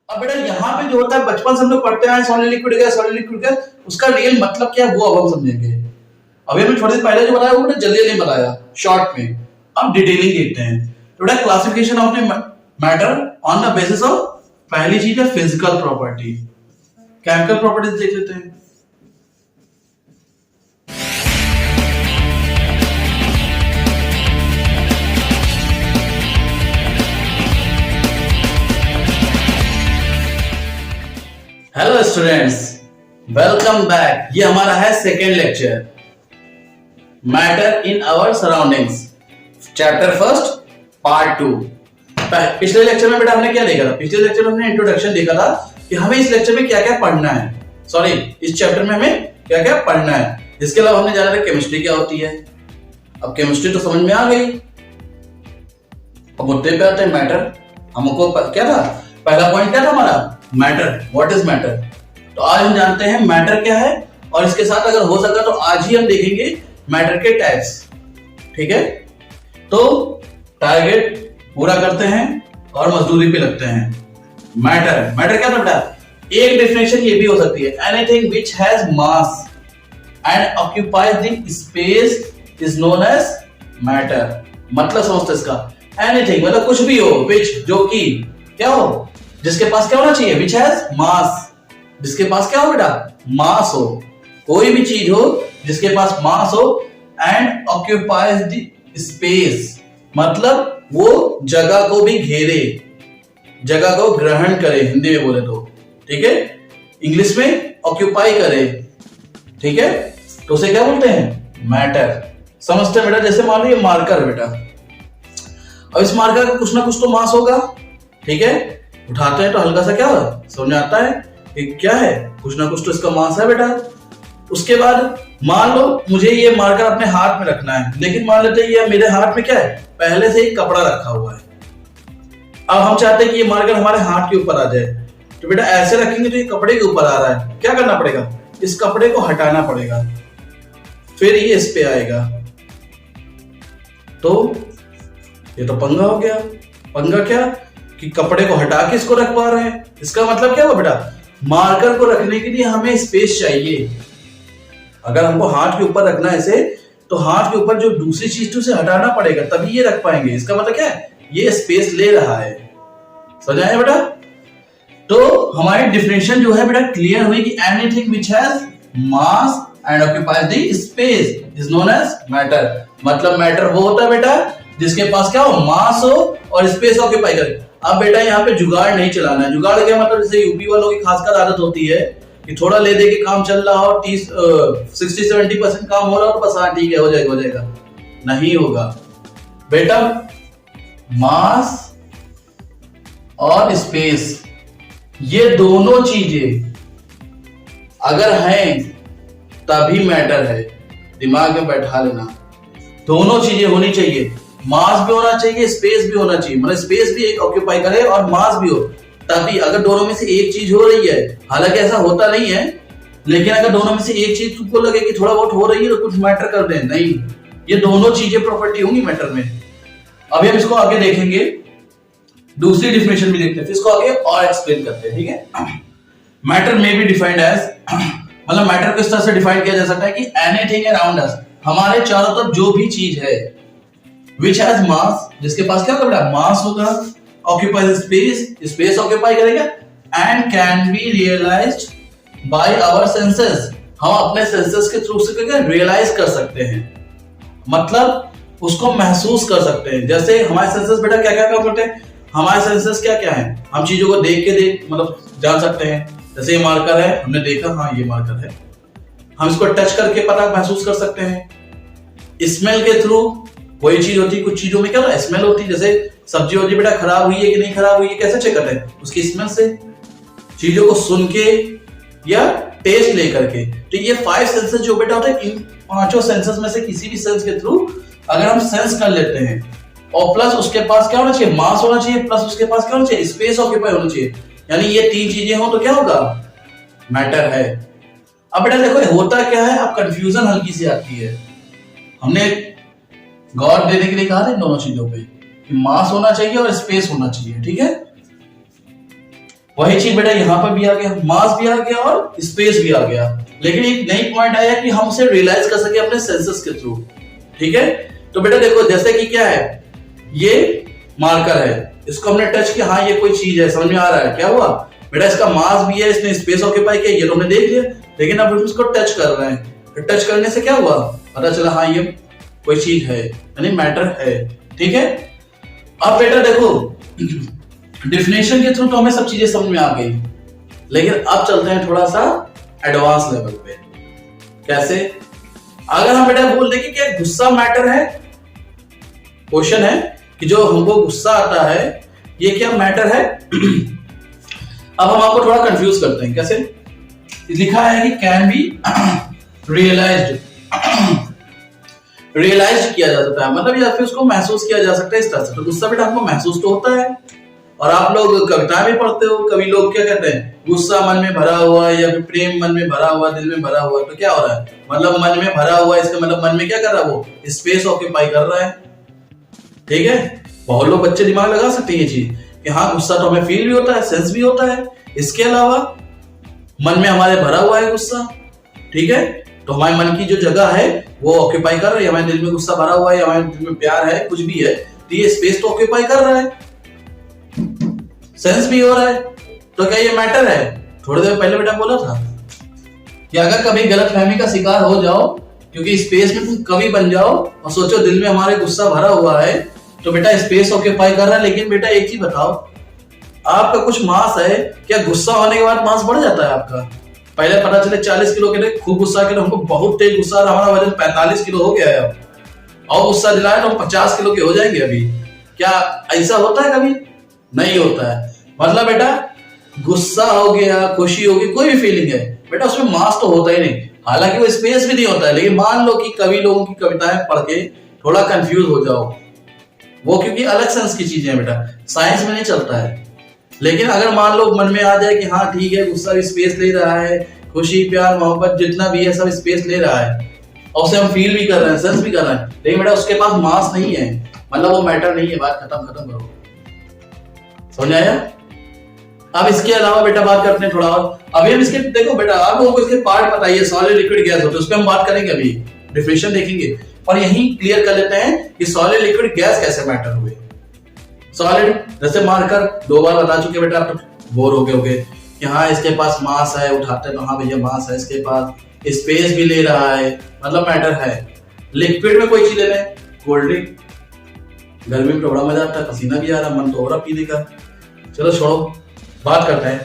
अब बेटा यहाँ पे जो होता है बचपन से हम लोग पढ़ते आए solid liquid gas solid liquid gas, उसका रियल मतलब क्या है वो अब हम समझेंगे। अभी हमने थोड़ी देर पहले जो बताया वो मैंने जल्दी जल्दी बताया शॉर्ट में, अब डिटेलिंग देखते हैं। तो बेटा classification of the matter on the basis of, पहली चीज है फिजिकल प्रॉपर्टी, केमिकल प्रॉपर्टीज देख लेते हैं। Hello students, welcome back. ये हमारा है second lecture, matter in our surroundings, chapter first part 2। पिछले लेक्चर में बेटा हमने क्या देखा था? पिछले लेक्चर में हमने इंट्रोडक्शन देखा था कि हमें इस लेक्चर में क्या क्या पढ़ना है, सॉरी इस चैप्टर में हमें क्या क्या पढ़ना है। इसके अलावा हमने जाना था केमिस्ट्री क्या होती है। अब केमिस्ट्री तो समझ में आ गई। अब मुद्दे पे आते हैं मैटर। हमको क्या था, पहला पॉइंट क्या था हमारा? Matter, what is matter. तो आज हम जानते हैं मैटर क्या है, और इसके साथ अगर हो सका तो आज ही हम देखेंगे मैटर के टाइप्स, ठीक है। तो टारगेट पूरा करते हैं और मजदूरी पे लगते हैं। मैटर, मैटर क्या था बेटा? एक डेफिनेशन ये भी हो सकती है, anything which has mass and occupies the space is known as matter. मतलब समझते इसका, एनीथिंग मतलब कुछ भी हो, व्हिच जो कि क्या हो, जिसके पास क्या होना चाहिए, विच हैज मास, जिसके पास क्या हो बेटा, मास हो। कोई भी चीज हो जिसके पास मास हो, एंड ऑक्यूपाइज द स्पेस मतलब वो जगह को भी घेरे, जगह को ग्रहण करे, हिंदी में बोले तो, ठीक है। इंग्लिश में ऑक्यूपाई करे, ठीक है। तो उसे क्या बोलते हैं? मैटर। समझते हैं बेटा? जैसे मान लो ये मार्कर बेटा, अब इस मार्कर का कुछ ना कुछ तो मास होगा, ठीक है। उठाते हैं तो हल्का सा क्या हो, समझ आता है कि क्या है, कुछ ना कुछ तो इसका मास है बेटा। उसके बाद मान लो मुझे ये मार्कर अपने हाथ में रखना है, लेकिन मान लेते हैं ये मेरे हाथ में क्या है, पहले से ही कपड़ा रखा हुआ है। अब हम चाहते हैं कि ये मार्कर हमारे हाथ के ऊपर आ जाए, तो बेटा ऐसे रखेंगे तो ये कपड़े के ऊपर आ रहा है, क्या करना पड़ेगा, इस कपड़े को हटाना पड़ेगा, फिर ये इस पे आएगा। तो ये तो पंगा हो गया। पंगा क्या कि कपड़े को हटा के इसको रख पा रहे हैं। इसका मतलब क्या हुआ बेटा, मार्कर को रखने के लिए हमें स्पेस चाहिए। अगर हमको हाथ के ऊपर रखना है इसे, तो हाथ के ऊपर जो दूसरी चीज थी उसे हटाना पड़ेगा, तभी ये रख पाएंगे। इसका मतलब क्या है, ये स्पेस ले रहा है। समझ आया बेटा? तो हमारी डिफिनेशन जो है बेटा क्लियर हुई कि anything which has mass and occupies the space is known as matter. मतलब मैटर वो होता है बेटा जिसके पास क्या हो, मास हो और स्पेस ऑक्यूपाई करे। अब बेटा यहाँ पे जुगाड़ नहीं चलाना है। जुगाड़ क्या मतलब, जैसे यूपी वालों की खासकर आदत होती है कि थोड़ा ले दे के काम चल रहा हो, 60-70% काम हो रहा हो तो बस हाँ ठीक है, हो जाएगा हो जाएगा। नहीं होगा बेटा। मास और स्पेस ये दोनों चीजें अगर हैं तभी मैटर है। दिमाग में बैठा लेना, दोनों चीजें होनी चाहिए। मास भी होना चाहिए, स्पेस भी होना चाहिए, मतलब स्पेस भी ऑक्यूपाई करे और मास भी हो, तभी। अगर दोनों में से एक चीज हो रही है, हालांकि ऐसा होता नहीं है, लेकिन अगर दोनों में से एक चीज तुमको लगे कि थोड़ा बहुत हो रही है तो कुछ मैटर कर दे, नहीं, ये दोनों चीजें प्रॉपर्टी होंगी मैटर में। अभी हम इसको आगे देखेंगे, दूसरी डिफिनेशन भी देखते हैं, इसको आगे और एक्सप्लेन करते हैं, ठीक है। मैटर में बी डिफाइंड एज, मतलब मैटर को इस तरह से डिफाइन किया जा सकता है कि एनीथिंग अराउंड अस, हमारे चारों तरफ जो भी चीज है, which has mass, जिसके पास क्या होगा, मास होगा, occupies space, space ऑक्यूपाई करेगा, and can be realized by our senses, हम अपने सेंसेस के थ्रू से क्या रियलाइज कर सकते हैं, मतलब उसको महसूस कर सकते हैं। जैसे हमारे सेंसेस बेटा क्या क्या काम करते हैं, हमारे सेंसेस क्या क्या है, हम चीजों को देख के मतलब जान सकते हैं। जैसे ये मार्कर है, हमने देखा हाँ ये मार्कर है, हम इसको टच करके पता महसूस कर सकते हैं। स्मेल के थ्रू, कोई चीज होती है, कुछ चीजों में क्या होता है, स्मेल होती है। जैसे सब्जी होती है बेटा, खराब हुई है कि नहीं खराब हुई है, कैसे चेक करते हैं, उसकी स्मेल से। चीजों को सुन के या टेस्ट लेकर के। तो ये 5 सेंसेस जो बेटा होते हैं, इन 5 सेंसेस में से किसी भी सेंस के थ्रू अगर हम सेंस कर लेते हैं, और प्लस उसके पास क्या होना चाहिए, मास होना चाहिए, प्लस उसके पास क्या होना चाहिए, स्पेस ऑक्यूपाई होना चाहिए, यानी ये 3 चीजें हो तो क्या होगा, मैटर है। अब बेटा देखो होता क्या है, अब कंफ्यूजन हल्की सी आती है। हमने गौर देने के लिए कहा था इन दोनों चीजों पे कि मास होना चाहिए और स्पेस होना चाहिए, ठीक है। वही चीज बेटा यहाँ पर भी आ गया, मास भी आ गया और स्पेस भी आ गया। लेकिन एक नई पॉइंट आया कि हम उसे रियलाइज कर सके अपने सेंसेस के थ्रू। ठीक है, तो बेटा देखो जैसे कि क्या है, ये मार्कर है, इसको हमने टच किया, हाँ ये कोई चीज है, समझ में आ रहा है क्या हुआ बेटा, इसका मास भी है, इसने स्पेस ऑक्यूपाई किया, ये तो हमने देख लिया। लेकिन अब इसको टच कर रहे हैं, तो टच करने से क्या हुआ, पता चला हाँ ये कोई चीज है, यानी मैटर है। ठीक है, अब बेटा देखो डिफिनेशन के थ्रू तो हमें सब चीजें समझ में आ गई, लेकिन अब चलते हैं थोड़ा सा एडवांस लेवल पे। कैसे, अगर हम बेटा बोल दें कि क्या गुस्सा मैटर है, क्वेश्चन है कि जो हमको गुस्सा आता है ये क्या मैटर है। अब हम आपको थोड़ा कंफ्यूज करते हैं। कैसे, लिखा है कि कैन बी रियलाइज्ड, रियलाइज किया जा सकता है, मतलब या फिर उसको महसूस किया जा सकता है इस तरह से। तो गुस्सा बेटा हमको महसूस तो होता है, और आप लोग कविताएं भी पढ़ते हो, कभी लोग क्या कहते हैं, गुस्सा मन में भरा हुआ या फिर प्रेम मन में भरा हुआ, दिल में भरा हुआ, तो क्या हो रहा है, मतलब मन में भरा हुआ, इसका मतलब मन में क्या कर रहा है, वो स्पेस ऑक्यूपाई कर रहा है। ठीक है, बहुत लोग बच्चे दिमाग लगा सकते हैं ये चीज कि हाँ गुस्सा तो हमें फील भी होता है, सेंस भी होता है, इसके अलावा मन में हमारे भरा हुआ है गुस्सा। ठीक है, तो हमारे मन की जो जगह है वो ऑक्यूपाई कर रही है, हमारे दिल में गुस्सा भरा हुआ है, हमारे दिल में प्यार है, कुछ भी है, तो ये स्पेस तो ऑक्यूपाई कर रहा है, सेंस भी हो रहा है। तो क्या ये मैटर है? थोड़ी देर पहले बेटा बोला था कि अगर कभी गलतफहमी का शिकार हो जाओ, क्योंकि स्पेस में तुम कभी बन जाओ और सोचो दिल में हमारे गुस्सा भरा हुआ है, तो बेटा स्पेस ऑक्यूपाई कर रहा है। लेकिन बेटा एक चीज बताओ, आपका कुछ मास है, क्या गुस्सा होने के बाद मास बढ़ जाता है आपका? पहले पता चले 40 किलो के थे, खूब गुस्सा किया, हमको बहुत तेज गुस्सा, हमारा वजन 45 किलो हो गया है अब, और गुस्सा दिलाया तो हम 50 किलो के हो जाएंगे अभी। क्या ऐसा होता है? कभी नहीं होता है। मतलब बेटा गुस्सा हो गया, खुशी होगी, कोई भी फीलिंग है बेटा, उसमें मास तो होता ही नहीं, हालांकि वो स्पेस भी नहीं होता है। लेकिन मान लो कि कभी लोगों की कविताएं पढ़ के थोड़ा कंफ्यूज हो जाओ, वो क्योंकि अलग सेंस की चीजें हैं बेटा, साइंस में नहीं चलता है। लेकिन अगर मान लो मन में आ जाए कि हाँ ठीक है, गुस्सा भी स्पेस ले रहा है, खुशी प्यार मोहब्बत जितना भी है सब स्पेस ले रहा है, और उसे हम फील भी कर रहे हैं, सेंस भी कर रहे हैं, लेकिन बेटा उसके पास मास नहीं है, मतलब वो मैटर नहीं है। बात खत्म करो, समझ आया? अब इसके अलावा बेटा बात करते हैं थोड़ा और। अभी हम इसके देखो बेटा, आप लोगों को इसके पार्ट बताइए, सॉलिड लिक्विड गैस होते हैं, उस पर हम बात करेंगे, अभी डिफिनेशन देखेंगे, और यही क्लियर कर लेते हैं कि सॉलिड लिक्विड गैस कैसे मैटर हुए। सॉलिड जैसे मार्कर 2 बार बता चुके बेटा, आप तो बोर हो गए होगे कि हाँ इसके पास मास है, उठाते तो हाँ भैया मास है, इसके पास स्पेस भी ले रहा है, मतलब मैटर है। लिक्विड में कोई चीज ले लें, कोल्ड ड्रिंक, गर्मी में तो बड़ा मजा आता है, पसीना भी आ रहा, मन तो हो रहा पीने का। चलो छोड़ो, बात करते हैं।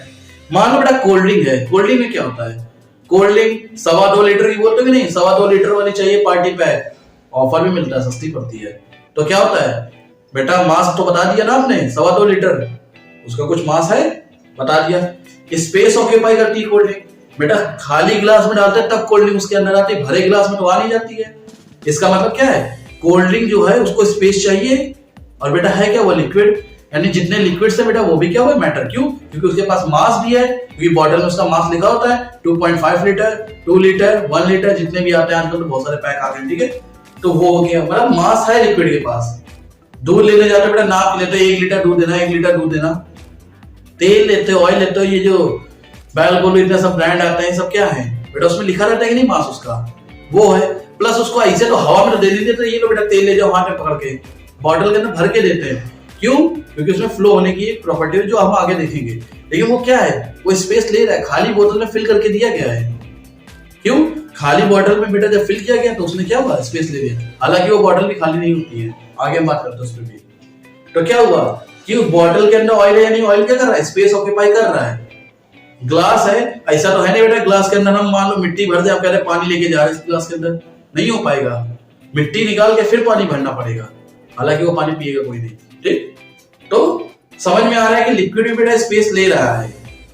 मान लो बेटा कोल्ड ड्रिंक है, कोल्ड ड्रिंक में क्या होता है, कोल्ड ड्रिंक 2.25 लीटर की बोलते कि नहीं, 2.25 लीटर वाली चाहिए पार्टी पैक, ऑफर भी मिलता है, सस्ती पड़ती है। तो क्या होता है बेटा, मास तो बता दिया ना आपने, 2.25 लीटर, उसका कुछ मास है बता दिया। स्पेस ऑक्यूपाई करती है कोल्ड ड्रिंक बेटा, खाली गिलास में डालते हैं तब कोल्ड ड्रिंक उसके अंदर आती है, भरे गिलास में तो आ नहीं जाती है। इसका मतलब क्या है, कोल्ड ड्रिंक जो है उसको स्पेस चाहिए, और बेटा है क्या वो लिक्विड, यानी जितने लिक्विड से बेटा वो भी क्या हुआ मैटर। क्यों? क्योंकि उसके पास मास भी है, क्योंकि बॉटल में उसका मास लिखा होता है 2.5 लीटर, 2 लीटर, 1 लीटर, जितने भी आते हैं आजकल तो बहुत सारे पैक आ गए। ठीक है, तो वो हो गया, मतलब मास है लिक्विड के पास। दूध लेने जाते बेटा, नाप लेते 1 लीटर दूध देना, 1 लीटर दूध देना। तेल लेते हो, ऑयल लेते हो, ये जो बैलगोलो इतने सब ब्रांड आते हैं, सब क्या है बेटा, उसमें लिखा रहता है कि नहीं मास उसका, वो है। प्लस उसको ऐसे तो हवा में तो दे नहीं देते, ये लो बेटा तेल ले जाओ हाथ में पकड़ के, बॉटल के अंदर भर के देते हैं। क्यों? क्योंकि उसमें फ्लो होने की एक प्रॉपर्टी है जो हम आगे देखेंगे। लेकिन वो क्या है, वो स्पेस ले रहा है, खाली बोतल में फिल करके दिया गया है। क्यों? खाली बॉटल में बेटा जब फिल किया गया तो उसने क्या हुआ, स्पेस ले लिया, हालांकि वो बॉटल भी खाली नहीं होती है, आगे हम बात करते हैं उस पर भी। तो क्या हुआ कि बॉटल के अंदर ऑयल है, यानी ऑयल क्या कर रहा है, स्पेस ऑक्यूपाई कर रहा है। ग्लास है, ऐसा तो है नहीं बेटा ग्लास के अंदर हम मान लो मिट्टी भर दे, आप कह रहे पानी लेके जा रहे हैं ग्लास के अंदर, नहीं हो पाएगा, मिट्टी निकाल के फिर पानी भरना पड़ेगा, हालांकि वो पानी पिएगा कोई नहीं। ठीक, तो समझ में आ रहा है कि लिक्विड भी बेटा स्पेस ले रहा है,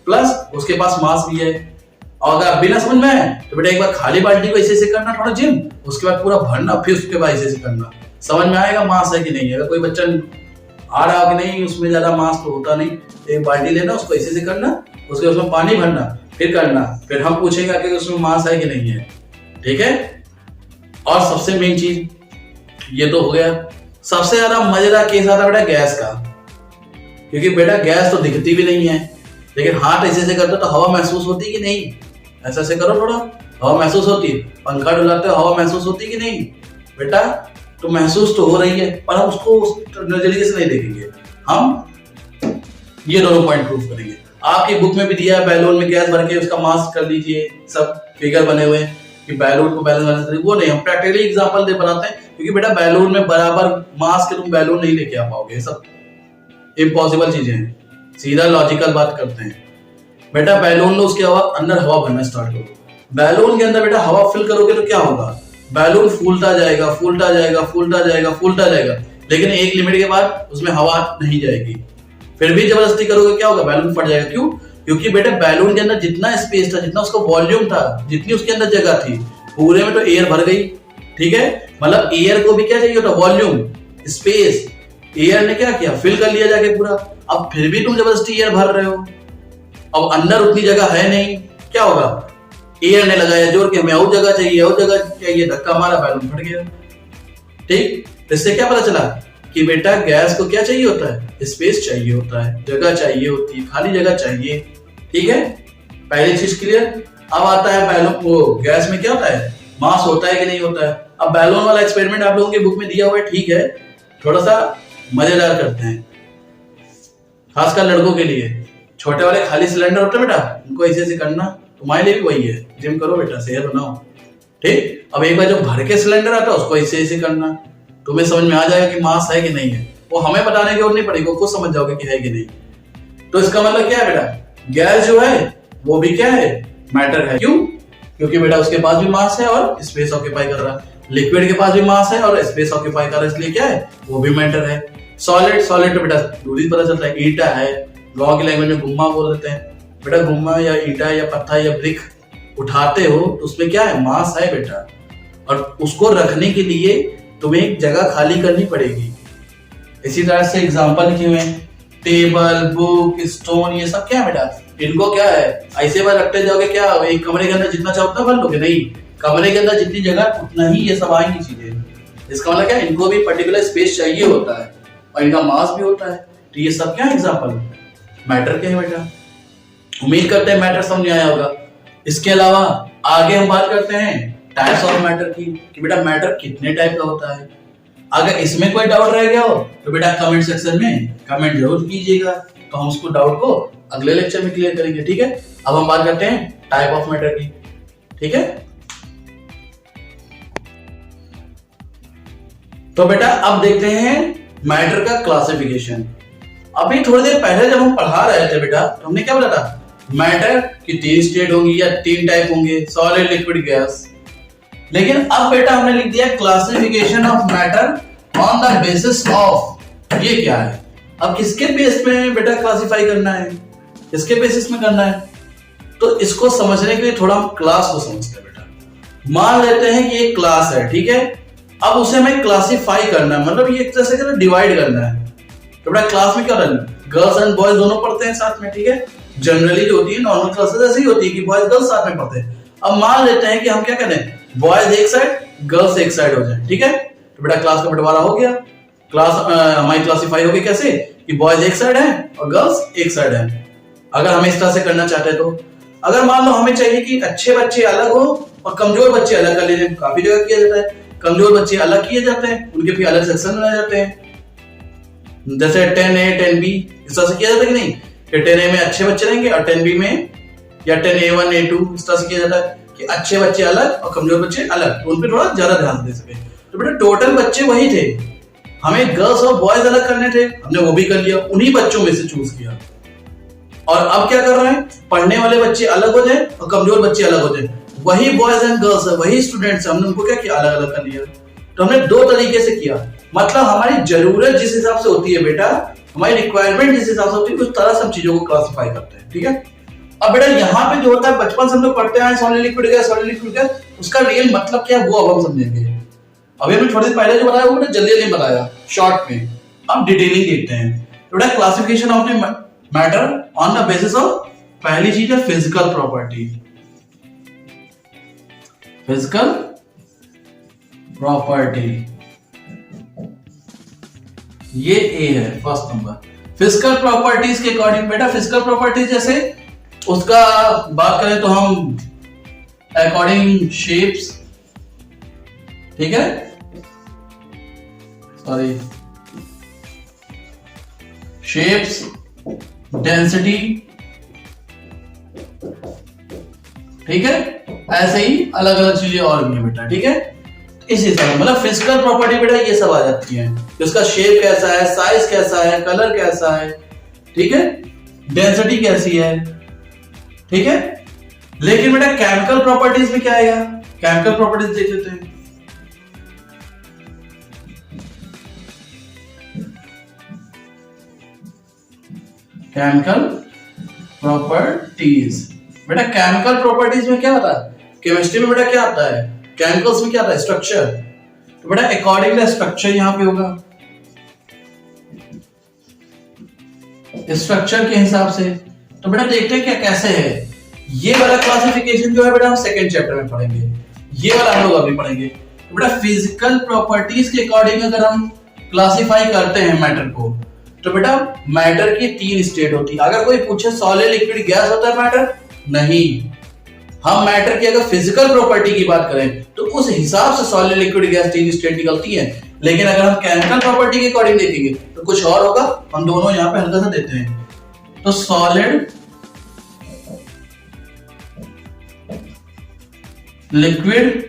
प्लस उसके पास मास भी है। और अगर बिना समझ में है तो बेटा एक बार खाली बाल्टी को ऐसे करना थोड़ा जिम, उसके बाद पूरा भरना, फिर उसके बाद ऐसे करना, समझ में आएगा मास है कि नहीं है। अगर कोई बच्चा आ रहा हो कि नहीं, उसमें ज्यादा मास तो होता नहीं, एक बाल्टी लेना, उसको ऐसे करना, उसके उसमें पानी भरना, फिर करना, फिर हम पूछेंगे कि उसमें मास है कि नहीं है। ठीक है, और सबसे मेन चीज ये तो हो गया। सबसे ज्यादा मजेदार केस आता है बेटा गैस का, क्योंकि बेटा गैस तो दिखती भी नहीं है, लेकिन हाथ ऐसे ऐसे करते तो हवा महसूस होती कि नहीं? ऐसा ऐसे करो थोड़ा, हवा महसूस होती है। पंखा डुलाते हो हवा महसूस होती कि नहीं? बेटा तो महसूस तो हो रही है, पर हम उसको उस नजरिए से नहीं देखेंगे, हम ये दोनों पॉइंट प्रूव करेंगे। आपकी बुक में भी दिया है बैलून में गैस भर के उसका मास कर लीजिए, सब फिगर बने हुए हैं कि बैलून को बैलेंस करने से, वो नहीं, हम प्रैक्टिकली एग्जांपल दे बनाते हैं, क्योंकि बेटा बैलून में बराबर मास के तुम बैलून नहीं लेके आ पाओगे, ये सब इम्पॉसिबल चीजें हैं। सीधा लॉजिकल बात करते हैं। बेटा बैलून में उसके अंदर हवा भरना स्टार्ट करो, बैलून के अंदर बेटा हवा फिल करोगे तो क्या होगा? बैलून फूलता जाएगा, फूलता जाएगा, फूलता जाएगा, फूलता जाएगा, लेकिन एक लिमिट के बाद उसमें हवा नहीं जाएगी। फिर भी जबरदस्ती करोगे क्या होगा? बैलून फट जाएगा। क्यों? क्योंकि बेटा बैलून के अंदर जितना स्पेस था, जितना उसका वॉल्यूम था, जितनी उसके अंदर जगह थी, पूरे में तो एयर भर गई। ठीक है, मतलब एयर को भी क्या चाहिए होता? Volume, space. एयर ने क्या किया? फिल कर लिया जाके पूरा। अब फिर भी तुम जबरदस्ती एयर भर रहे हो, अब अंदर उतनी जगह है नहीं, क्या होगा? एयर ने लगाया जोर के, हमें और जगह चाहिए, और जगह चाहिए, धक्का मारा, बैलून फट गया। ठीक, इससे क्या पता चला कि बेटा गैस को क्या चाहिए होता है? स्पेस चाहिए होता है, जगह चाहिए होती है, खाली जगह चाहिए। ठीक है, पहली चीज क्लियर। अब आता है बैलून, वो गैस में क्या होता है? मास होता है कि नहीं होता है? अब बैलून वाला एक्सपेरिमेंट आप लोगों की बुक में दिया हुआ है, ठीक है, थोड़ा सा मजेदार करते हैं, खासकर लड़कों के लिए। छोटे वाले खाली सिलेंडर होते हैं बेटा, उनको ऐसे ऐसे करना, तुम्हारे लिए भी वही है, जिम करो बेटा, सेहत बनाओ। ठीक, अब एक बार जब भर के सिलेंडर आता है उसको ऐसे ऐसे करना, तुम्हें समझ में आ जाएगा कि मास है कि नहीं है। वो हमें बताने की जरूरत नहीं पड़ेगी, खुद समझ जाओगे कि है कि नहीं। तो इसका मतलब क्या है बेटा? गैस जो है वो भी क्या है? मैटर है। क्यों? क्योंकि बेटा उसके पास भी मास है और स्पेस ऑक्यूपाई कर रहा है। लिक्विड के पास भी मास है और स्पेस ऑक्यूपाई कर रहा है, इसलिए क्या है? वो भी मैटर है। सॉलिड, सॉलिड तो बेटा दूरी पता चलता है, ईंटा है, गांव की लैंग्वेज में गुम्मा बोल देते हैं। बेटा गुम्मा या ईंटा या पत्थर या ब्रिक उठाते हो तो उसमें क्या है? मास है बेटा, और उसको रखने के लिए तुम्हें एक जगह खाली करनी पड़ेगी। इसी तरह से एग्जांपल लिखे हुए हैं, टेबल, बुक, स्टोन, ये सब क्या है बेटा? इनको क्या है? ऐसे बार रखते जाओगे, क्या एक कमरे के अंदर जितना चाहो उतना भर लोगे? नहीं, कमरे के अंदर जितनी जगह उतना ही ये सब आएंगी चीजें। इसका मतलब क्या? इनको भी पर्टिकुलर स्पेस चाहिए होता है और इनका मास भी होता है। तो ये सब क्या एग्जाम्पल मैटर के हैं बेटा। उम्मीद करते हैं मैटर समझ आया होगा। इसके अलावा आगे हम बात करते हैं टाइप्स ऑफ मैटर की, कि बेटा मैटर कितने टाइप का होता है। अगर इसमें कोई डाउट रह गया हो तो बेटा कमेंट सेक्शन में कमेंट जरूर कीजिएगा, तो हम उसको डाउट को अगले लेक्चर में क्लियर करेंगे। ठीक है, अब हम बात करते हैं टाइप ऑफ मैटर की। ठीक है, तो बेटा अब देखते हैं मैटर का क्लासिफिकेशन। अभी थोड़ी देर पहले जब हम पढ़ा रहे थे बेटा, तो हमने क्या बोला था? मैटर की 3 स्टेट होंगी या 3 टाइप होंगे, सॉलिड, लिक्विड, गैस। लेकिन अब बेटा हमने लिख दिया classification of matter on the basis of. ये क्या है? अब किसके बेस में बेटा क्लासिफाई करना है? किसके बेसिस में करना है? तो इसको समझने के लिए थोड़ा हम क्लास को समझते हैं बेटा। मान लेते हैं कि एक क्लास है, ठीक है, अब उसे हमें क्लासिफाई करना है, मतलब ये एक तरह से डिवाइड करना है। तो बेटा क्लास में क्या होता है? गर्ल्स एंड बॉयज दोनों पढ़ते हैं साथ में। ठीक है, जनरली जो होती है नॉर्मल क्लासेस ऐसी होती है कि बॉयज गर्ल्स साथ में पढ़ते हैं। अब मान लेते हैं कि हम क्या करें, बॉयज एक साइड, गर्ल्स एक साइड हो जाए। ठीक है, तो बेटा क्लास का बंटवारा हो गया। क्लास हमारी क्लासिफाई हो गई कैसे? कि बॉयज एक साइड है और गर्ल्स एक साइड है। अगर हम इस तरह से करना चाहते हैं तो अगर मान लो हमें चाहिए कि अच्छे बच्चे अलग हो और कमजोर बच्चे अलग कर लेते हैं, काफी जगह किया जाता है। कमजोर बच्चे अलग किए जाते हैं, उनके फिर अलग सेक्शन बनाए जाते हैं, जैसे 10A 10B इस तरह से किया जाता है कि नहीं? कि 10A में अच्छे बच्चे रहेंगे और 10B में या 10A1 A2 इस तरह से किया जाता है कि अच्छे बच्चे अलग और कमजोर बच्चे अलग, तो उन पर थोड़ा ज्यादा ध्यान दे सके। तो बेटा टोटल बच्चे वही थे, हमें गर्ल्स और बॉयज अलग करने थे, हमने वो भी कर लिया, उन्हीं बच्चों में से चूज किया। और अब क्या कर रहे हैं? पढ़ने वाले बच्चे अलग हो जाए और कमजोर बच्चे अलग हो जाए, वही बॉयज एंड गर्ल्स है, वही स्टूडेंट्स है, हमने उनको क्या किया? अलग अलग कर लिया। तो हमने 2 तरीके से किया, मतलब हमारी जरूरत जिस हिसाब से होती है बेटा, हमारी रिक्वायरमेंट जिस हिसाब से होती है, उस तरह से हम चीजों को क्लासिफाई करते हैं। ठीक है, अब बेटा यहाँ पे जो होता है, बचपन से हम लोग पढ़ते आए solid liquid gas, solid liquid gas, उसका रियल मतलब क्या है वो अब हम समझेंगे। अभी हमने थोड़ी देर पहले जो बताया वो मैंने जल्दी नहीं बताया, शॉर्ट में। अब डिटेलिंग देखते हैं। तो बेटा classification of matter on the basis of, पहली चीज है फिजिकल प्रॉपर्टी। फिजिकल प्रॉपर्टी ये ए है फर्स्ट नंबर। फिजिकल प्रॉपर्टीज के अकॉर्डिंग बेटा, फिजिकल प्रॉपर्टीज जैसे उसका बात करें तो हम अकॉर्डिंग शेप्स, ठीक है, सॉरी, शेप्स, डेंसिटी, ठीक है, ऐसे ही अलग अलग चीजें और भी है बेटा, ठीक है। इसी तरह मतलब फिजिकल प्रॉपर्टी बेटा ये सब आ जाती है, उसका शेप कैसा है, साइज कैसा है, कलर कैसा है, ठीक है, डेंसिटी कैसी है, ठीक है। लेकिन बेटा केमिकल प्रॉपर्टीज में क्या आएगा, केमिकल प्रॉपर्टीज देख लेते हैं। केमिकल प्रॉपर्टीज बेटा, केमिकल प्रॉपर्टीज में क्या होता है, केमिस्ट्री में बेटा क्या आता है, केमिकल्स में क्या आता है, स्ट्रक्चर। तो बेटा अकॉर्डिंग स्ट्रक्चर यहां पे होगा, स्ट्रक्चर के हिसाब से। तो बेटा देखते हैं क्या कैसे है ये वाला क्लासिफिकेशन जो है बेटा हम सेकंड चैप्टर में पढ़ेंगे, ये वाला हम लोग अभी पढ़ेंगे। तो बेटा फिजिकल प्रॉपर्टीज के अकॉर्डिंग अगर हम क्लासिफाई करते हैं मैटर को, तो बेटा मैटर की 3 स्टेट होती है। अगर कोई पूछे सॉलिड लिक्विड गैस होता है मैटर, नहीं, हम मैटर की अगर फिजिकल प्रॉपर्टी की बात करें तो उस हिसाब से सॉलिड लिक्विड गैस 3 स्टेट निकलती है। लेकिन अगर हम केमिकल प्रॉपर्टी के अकॉर्डिंग देखेंगे तो कुछ और होगा, हम दोनों यहां पे हल्का सा देते हैं। तो सॉलिड लिक्विड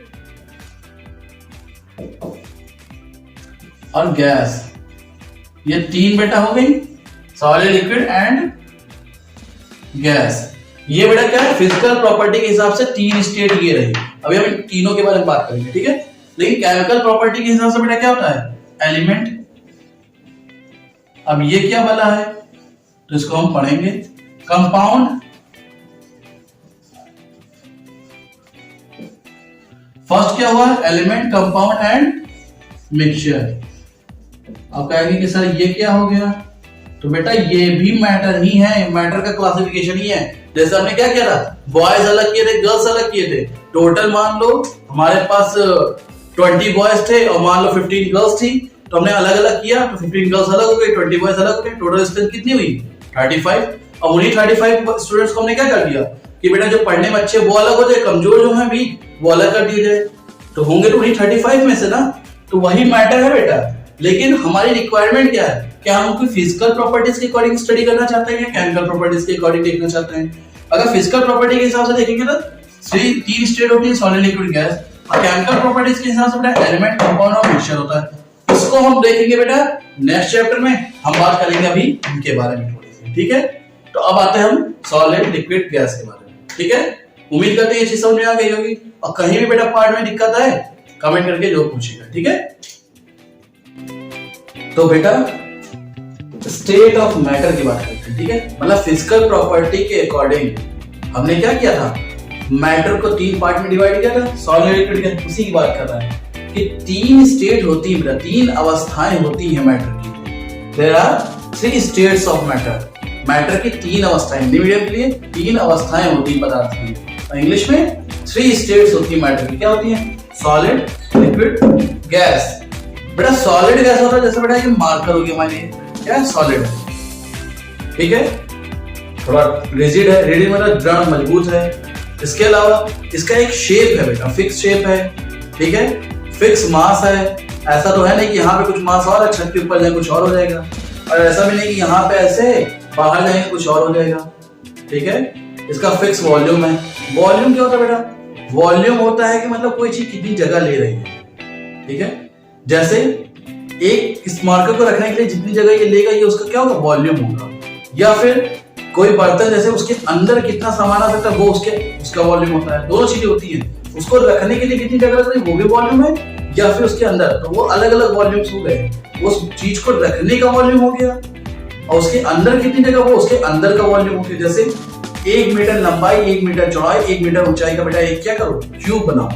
और गैस, ये 3 बेटा हो गई, सॉलिड लिक्विड एंड गैस। ये बेटा क्या है, फिजिकल प्रॉपर्टी के हिसाब से 3 स्टेट ये रही। अभी हम इन तीनों के बारे में बात करेंगे, ठीक है। लेकिन केमिकल प्रॉपर्टी के हिसाब से बेटा क्या होता है, एलिमेंट। अब ये क्या वाला है तो इसको हम पढ़ेंगे, कंपाउंड। फर्स्ट क्या हुआ, एलिमेंट, कंपाउंड एंड मिक्सचर। अब कहेंगे कि सर ये क्या हो गया, तो बेटा ये भी मैटर ही है, मैटर का क्लासिफिकेशन ही है। जैसे हमने क्या किया था, बॉयज अलग किए थे, गर्ल्स अलग किए थे। टोटल मान लो हमारे पास 20 बॉयज थे और मान लो 15 गर्ल्स थी, तो हमने अलग अलग किया, तो 15 गर्ल्स अलग हो गई, 20 बॉयज अलग हो गए। टोटल स्ट्रेंथ कितनी हुई, 35। अब उन्हीं 35 स्टूडेंट्स को हमने क्या कर दिया कि बेटा जो पढ़ने में अच्छे वो अलग हो जाए, कमजोर जो है भी वो अलग कर दिए जाए, तो होंगे तो उन्हीं 35 में से ना, तो वही मैटर है बेटा। लेकिन हमारी रिक्वायरमेंट क्या है, क्या हम कोई फिजिकल प्रॉपर्टीज के अकॉर्डिंग स्टडी करना चाहते हैं या केमिकल प्रॉपर्टीज के अकॉर्डिंग देखना चाहते हैं। अगर फिजिकल प्रॉपर्टी के हिसाब से देखेंगे तो 3 स्टेट होती है, सॉलिड लिक्विड गैस। और केमिकल प्रॉपर्टीज के हिसाब से बेटा एलिमेंट, कंपाउंड और मिक्सचर होता है। इसको हम देखेंगे बेटा नेक्स्ट चैप्टर में, हम बात करेंगे अभी इनके बारे में थोड़ी सी, ठीक है। तो अब आते हैं हम सॉलिड लिक्विड गैस के बारे में, ठीक है। उम्मीद करते हैं ये चीज समझ में आ गई होगी, और कहीं भी बेटा पार्ट में दिक्कत आए कमेंट करके जो पूछिएगा, ठीक है। तो बेटा स्टेट ऑफ मैटर की बात करते हैं, ठीक है। मतलब फिजिकल प्रॉपर्टी के अकॉर्डिंग हमने क्या किया था, मैटर को 3 पार्ट में डिवाइड किया था, सॉलिड लिक्विड गैस, उसी की बात कर रहा है कि 3 स्टेट होती है, 3 अवस्थाएं होती हैं मैटर की। There are 3 states of matter. Matter की 3 अवस्थाएं, हिंदी मीडियम के लिए 3 अवस्थाएं होती है पदार्थ की, और इंग्लिश में 3 स्टेट्स होती है मैटर की। क्या होती है, सॉलिड, लिक्विड, गैस। बेटा सॉलिड गैस होता है, जैसे बेटा ये मार्कर हो गया हमारे लिए, क्या है, सॉलिड है, ठीक है, थोड़ा रिजिड है, रिजिड मतलब दृढ़ मजबूत है। इसके अलावा इसका एक शेप है बेटा, फिक्स शेप है, ठीक है, फिक्स मास है। ऐसा तो है नहीं कि यहाँ पे कुछ मास और है, छत के ऊपर जाए कुछ और हो जाएगा, और ऐसा भी नहीं कि यहाँ पे ऐसे बाहर जाएंगे कुछ और हो जाएगा, ठीक है। इसका फिक्स वॉल्यूम है। वॉल्यूम क्या होता है बेटा, वॉल्यूम होता है कि मतलब कोई चीज कितनी जगह ले रही है, ठीक है। जैसे एक इस मार्कर को रखने के लिए जितनी जगह ये लेगा, ये उसका क्या होगा, वॉल्यूम होगा। या फिर कोई बर्तन जैसे उसके अंदर कितना सामान आ सकता है, वो उसका वॉल्यूम होता है। दोनों चीजें होती हैं, उसको रखने के लिए कितनी जगह लग रही है वो भी वॉल्यूम है, या फिर उसके अंदर, तो वो अलग अलग वॉल्यूम्स हो गए। उस चीज को रखने का वॉल्यूम हो गया, और उसके अंदर कितनी जगह, वो उसके अंदर का वॉल्यूम हो गया। जैसे 1 मीटर लंबाई, 1 मीटर चौड़ाई, 1 मीटर ऊंचाई का बेटा एक क्या करो, क्यूब बनाओ।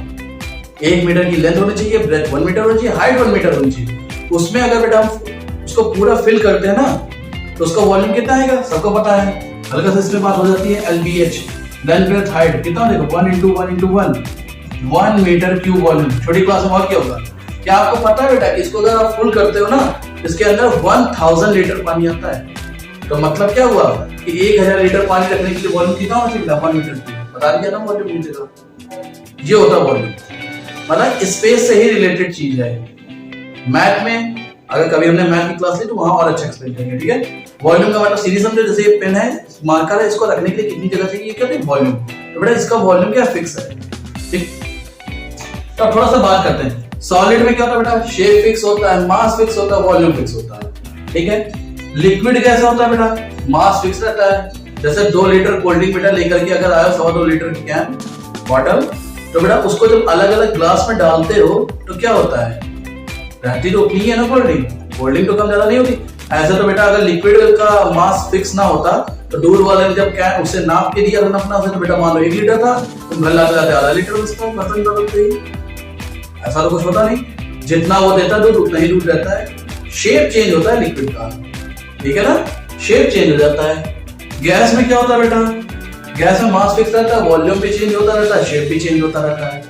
1 मीटर की लेंथ होनी चाहिए, ब्रेथ 1 मीटर होनी चाहिए, हाइट 1 मीटर होनी चाहिए। उसमें अगर बेटा हम उसको पूरा फिल करते हैं ना, तो उसका वॉल्यूम कितना आएगा, सबको पता है। हल्का सा इसमें बात हो जाती है, LBH, लेंथ ब्रेथ हाइट कितना, देखो 1 × 1 × 1, 1 मीटर क्यूब वॉल्यूम। छोटी क्लास में और क्या होगा, क्या आपको पता है बेटा कि इसको अगर आप फुल करते हो ना, इसके अंदर 1000 लीटर पानी आता है। तो मतलब क्या हुआ कि 1000 लीटर पानी रखने के लिए वॉल्यूम कितना होना चाहिए? 1 मीटर क्यूब। बता दिया ना वॉल्यूम नीचे का, ये होता वॉल्यूम। मतलब स्पेस से ही रिलेटेड चीज है। मैथ में अगर कभी हमने मैथ की क्लास ली तो वहां और अच्छा एक्सप्लेन करेंगे, ठीक है। वॉल्यूम का मतलब सीरीज समझो, जैसे ये पेन है, मार्कर है, इसको रखने के लिए कितनी जगह चाहिए, क्या है वॉल्यूम। तो बेटा इसका वॉल्यूम क्या फिक्स है, ठीक। तो थोड़ा सा बात करते हैं सॉलिड में क्या होता है बेटा, शेप फिक्स होता है, मास फिक्स होता है, वॉल्यूम फिक्स होता है, ठीक है। लिक्विड कैसा होता है बेटा, मास फिक्स रहता है। जैसे 2 लीटर कोल्ड ड्रिंक बेटा लेकर के अगर आए 2.25 लीटर की कैन बॉटल, तो बेटा उसको जब अलग अलग ग्लास में डालते हो तो क्या होता है, रहती तो उतनी है ना कोल्ड ड्रिंक तो कम ज्यादा नहीं होती। ऐसे तो बेटा अगर लिक्विड का मास फिक्स ना होता तो दूर वाले ने जब कैन उससे नाप के दिया था अपना, तो बेटा मान लो 1 लीटर था, तो घर लाते लाते आधा लीटर उसका बर्तन बदलते ही, ऐसा तो कुछ होता नहीं। जितना वो देता दूध उतना ही दूध रहता है। शेप चेंज होता है लिक्विड का, ठीक है ना, शेप चेंज हो जाता है। गैस में क्या होता है बेटा, गैस में मास फिक्स रहता है, वॉल्यूम भी चेंज होता रहता है, शेप भी चेंज होता रहता है,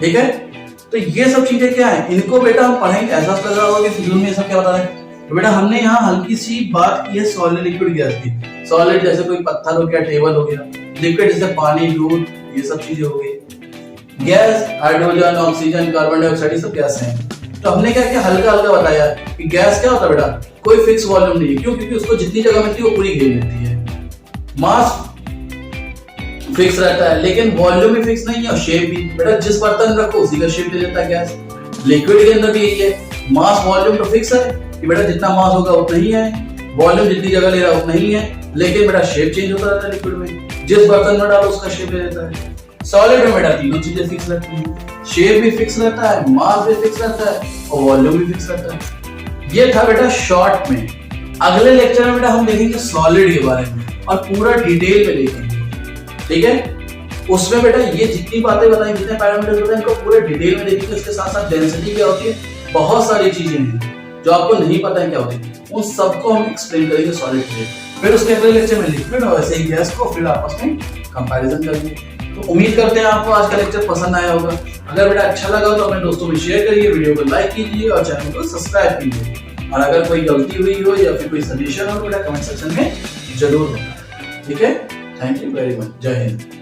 ठीक है। तो ये सब चीजें क्या है, इनको बेटा हम पढ़ेंगे। ऐसा लगा होगा कि फिजिक्स में ये सब क्या होता है। तो बेटा हमने यहाँ हल्की सी बात की है सॉलिड लिक्विड गैस की। सॉलिड जैसे कोई पत्थर हो गया, टेबल हो गया, लिक्विड जैसे पानी, दूध, ये सब चीजें हो गई। Gas hydrogen, oxygen, carbon dioxide, सब गैस हैं। तो हमने क्या किया, हल्का हल्का बताया कि गैस क्या होता है बेटा, कोई फिक्स वॉल्यूम नहीं है। क्यों? क्योंकि उसको जितनी जगह मिलती है वो पूरी घेर लेती है। मास फिक्स रहता है लेकिन वॉल्यूम भी फिक्स नहीं है और शेप भी। बेटा जिस बर्तन रखो उसी का शेप ले लेता है गैस। लिक्विड के अंदर भी यही है, मास वॉल्यूम तो फिक्स है कि बेटा जितना मास होगा उतना ही है, वॉल्यूम जितनी जगह ले रहा है उतना ही है, लेकिन बेटा शेप चेंज होता रहता है लिक्विड में। जिस बर्तन में डालो उसका शेप ले लेता है। सॉलिड में बेटा तीनों चीजें फिक्स रहती हैं, शेप भी फिक्स रहता है, मास भी फिक्स रहता है और वॉल्यूम भी फिक्स रहता है। ये था बेटा शॉर्ट में। अगले लेक्चर में बेटा हम देखेंगे सॉलिड के बारे में और पूरा डिटेल में देखेंगे, ठीक है। उसमें बेटा ये जितनी बातें बताई, जितने पैरामीटर्स बताए, इनको पूरे डिटेल में देखेंगे। इसके साथ साथ डेंसिटी क्या होती है, बहुत सारी चीजें हैं जो आपको नहीं पता है क्या होती है, उन सबको हम एक्सप्लेन करेंगे सॉलिड के। फिर उसके अगले लेक्चर में लिक्विड और ऐसे ही गैस को फिर आपस में कंपैरिजन करेंगे। तो उम्मीद करते हैं आपको आज का लेक्चर पसंद आया होगा। अगर बेटा अच्छा लगा तो अपने दोस्तों में शेयर करिए, वीडियो को लाइक कीजिए और चैनल को सब्सक्राइब कीजिए। और अगर कोई गलती हुई हो या फिर कोई सजेशन हो तो बेटा कमेंट सेक्शन में जरूर बताएं, ठीक है। Thank you very much. जय हिंद।